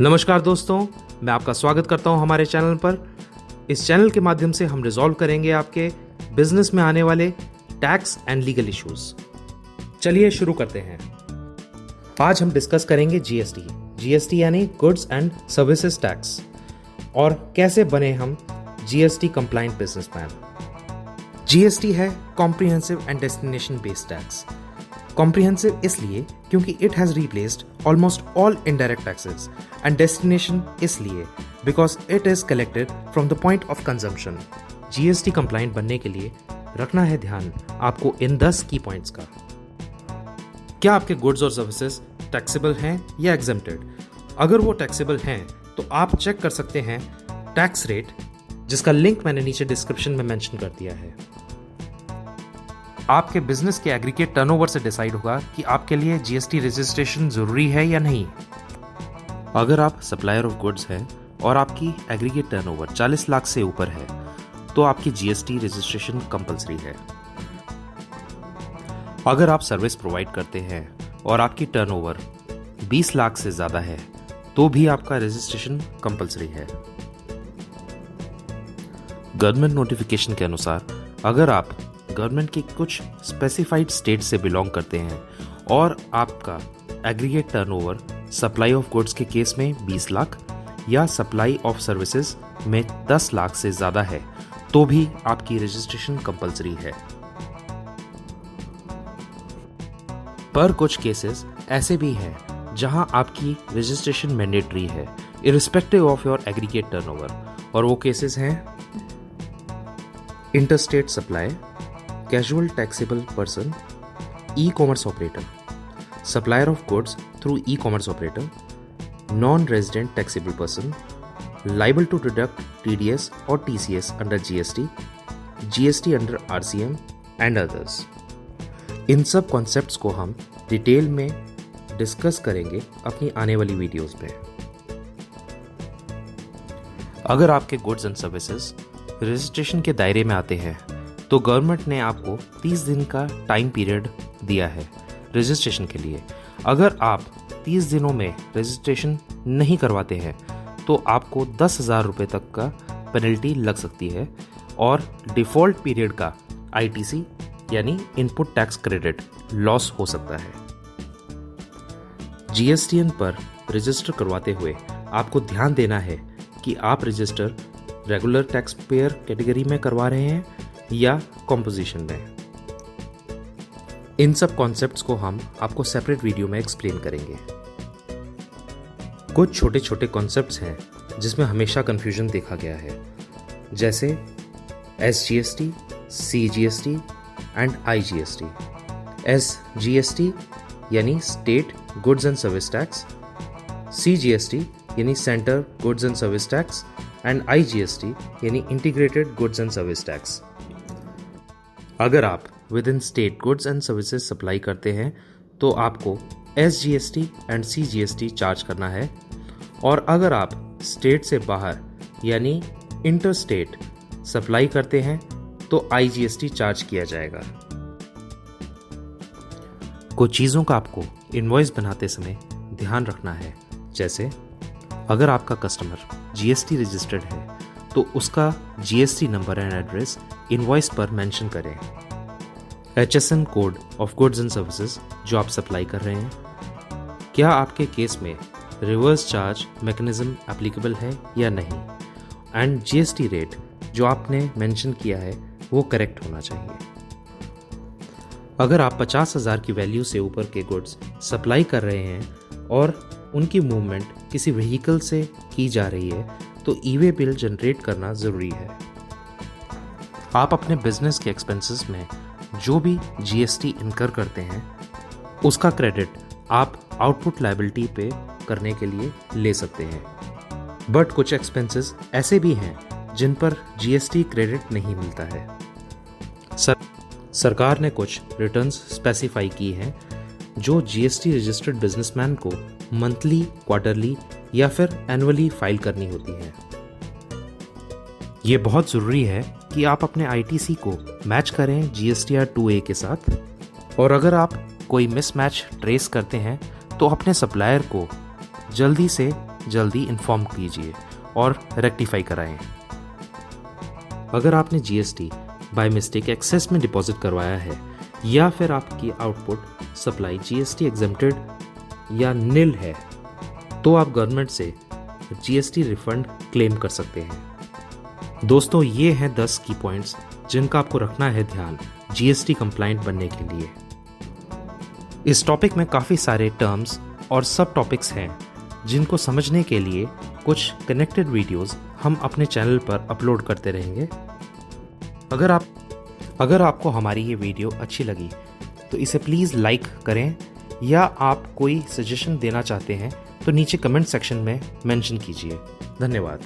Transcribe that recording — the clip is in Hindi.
नमस्कार दोस्तों, मैं आपका स्वागत करता हूं हमारे चैनल पर। इस चैनल के माध्यम से हम रिजॉल्व करेंगे आपके बिजनेस में आने वाले टैक्स एंड लीगल इश्यूज। चलिए शुरू करते हैं। आज हम डिस्कस करेंगे जीएसटी यानी गुड्स एंड सर्विसेज टैक्स और कैसे बने हम जीएसटी कंप्लायंट बिजनेसमैन। जीएसटी है comprehensive and destination based tax. Comprehensive इसलिए क्योंकि it has replaced almost all indirect taxes, and destination इसलिए because it is collected from the point of consumption. GST compliant बनने के लिए रखना है ध्यान आपको इन 10 की पॉइंट्स का। क्या आपके गुड्स और सर्विसेज टैक्सेबल हैं या एग्जेम्प्टेड? अगर वो टैक्सेबल हैं तो आप चेक कर सकते हैं टैक्स रेट, जिसका लिंक मैंने नीचे डिस्क्रिप्शन में मेंशन कर दिया है। आपके बिजनेस के एग्रीगेट टर्नओवर से डिसाइड होगा कि आपके लिए जीएसटी रजिस्ट्रेशन जरूरी है या नहीं। अगर आप सप्लायर ऑफ गुड्स हैं और आपकी एग्रीगेट टर्नओवर 40 लाख से ऊपर है तो आपकी जीएसटी रजिस्ट्रेशन कंपलसरी है। अगर आप सर्विस प्रोवाइड करते हैं और आपकी टर्नओवर 20 लाख से ज्यादा है तो भी आपका रजिस्ट्रेशन कंपलसरी है। गवर्नमेंट नोटिफिकेशन के अनुसार अगर आप गवर्नमेंट के कुछ स्पेसिफाइड स्टेट से बिलोंग करते हैं और आपका aggregate turnover supply of goods के केस में 20 लाख या सप्लाई ऑफ सर्विसेज में 10 लाख से ज्यादा है तो भी आपकी रजिस्ट्रेशन कंपलसरी है। पर कुछ केसेस ऐसे भी हैं जहां आपकी रजिस्ट्रेशन मैंडेटरी है irrespective of your aggregate turnover, और वो केसेस हैं interstate supply, casual taxable person, e-commerce operator, supplier of goods through e-commerce operator, non-resident taxable person, liable to deduct TDS or TCS under GST, GST under RCM and others। इन सब कॉन्सेप्ट्स को हम डिटेल में डिस्कस करेंगे अपनी आने वाली वीडियोस में। अगर आपके गुड्स एंड सर्विसेज रजिस्ट्रेशन के दायरे में आते हैं तो गवर्नमेंट ने आपको 30 दिन का टाइम पीरियड दिया है रजिस्ट्रेशन के लिए। अगर आप 30 दिनों में रजिस्ट्रेशन नहीं करवाते हैं तो आपको 10,000 रुपये तक का पेनल्टी लग सकती है और डिफ़ॉल्ट पीरियड का आईटीसी यानी इनपुट टैक्स क्रेडिट लॉस हो सकता है। जीएसटीएन पर रजिस्टर करवाते हुए आपको ध्यान देना है कि आप register regular tax payer category में करवा रहे हैं या कॉम्पोजिशन में। इन सब कॉन्सेप्ट्स को हम आपको सेपरेट वीडियो में एक्सप्लेन करेंगे। कुछ छोटे छोटे कॉन्सेप्ट्स हैं जिसमें हमेशा कंफ्यूजन देखा गया है, जैसे SGST, CGST and IGST. SGST यानी state goods and service tax, CGST यानी centre goods and service tax and IGST यानी integrated goods and service tax. अगर आप within state goods and services supply करते हैं तो आपको एसजीएसटी एंड सीजीएसटी चार्ज करना है, और अगर आप स्टेट से बाहर यानी इंटर स्टेट सप्लाई करते हैं तो आईजीएसटी चार्ज किया जाएगा। कुछ चीज़ों का आपको इनवॉइस बनाते समय ध्यान रखना है, जैसे अगर आपका कस्टमर जीएसटी रजिस्टर्ड है तो उसका GST number and address invoice पर मेंशन करें। HSN code of goods and services जो आप सप्लाई कर रहे हैं, क्या आपके केस में रिवर्स चार्ज मैकेनिज्म एप्लीकेबल है या नहीं, एंड जीएसटी रेट जो आपने मेंशन किया है वो करेक्ट होना चाहिए। अगर आप 50,000 की वैल्यू से ऊपर के गुड्स सप्लाई कर रहे हैं और उनकी मूवमेंट किसी व्हीकल से की जा रही है तो ई-वे बिल जनरेट करना ज़रूरी है। आप अपने बिजनेस के एक्सपेंसेस में जो भी जीएसटी इनकर करते हैं उसका क्रेडिट आप आउटपुट लायबिलिटी पे करने के लिए ले सकते हैं, बट कुछ एक्सपेंसेस ऐसे भी हैं जिन पर जीएसटी क्रेडिट नहीं मिलता है। सरकार ने कुछ रिटर्न्स स्पेसिफाई की हैं जो जीएसटी रजिस्टर्ड बिजनेसमैन को मंथली, क्वार्टरली या फिर एनुअली फाइल करनी होती है। ये बहुत ज़रूरी है कि आप अपने आईटीसी को मैच करें जीएसटीआर 2A के साथ, और अगर आप कोई मिसमैच ट्रेस करते हैं तो अपने सप्लायर को जल्दी से जल्दी इन्फॉर्म कीजिए और रेक्टिफाई कराएं। अगर आपने जीएसटी बाय मिस्टेक एक्सेस में डिपॉजिट करवाया है या फिर आपकी आउटपुट सप्लाई जीएसटी एग्जेम्प्टेड या निल है, तो आप गवर्नमेंट से जीएसटी रिफंड क्लेम कर सकते हैं। दोस्तों, ये हैं 10 की पॉइंट्स जिनका आपको रखना है ध्यान जीएसटी कंप्लाइंट बनने के लिए। इस टॉपिक में काफ़ी सारे टर्म्स और सब टॉपिक्स हैं जिनको समझने के लिए कुछ कनेक्टेड वीडियोस हम अपने चैनल पर अपलोड करते रहेंगे। अगर आपको हमारी ये वीडियो अच्छी लगी तो इसे प्लीज़ लाइक करें, या आप कोई सजेशन देना चाहते हैं तो नीचे कमेंट सेक्शन में मेंशन कीजिए। धन्यवाद।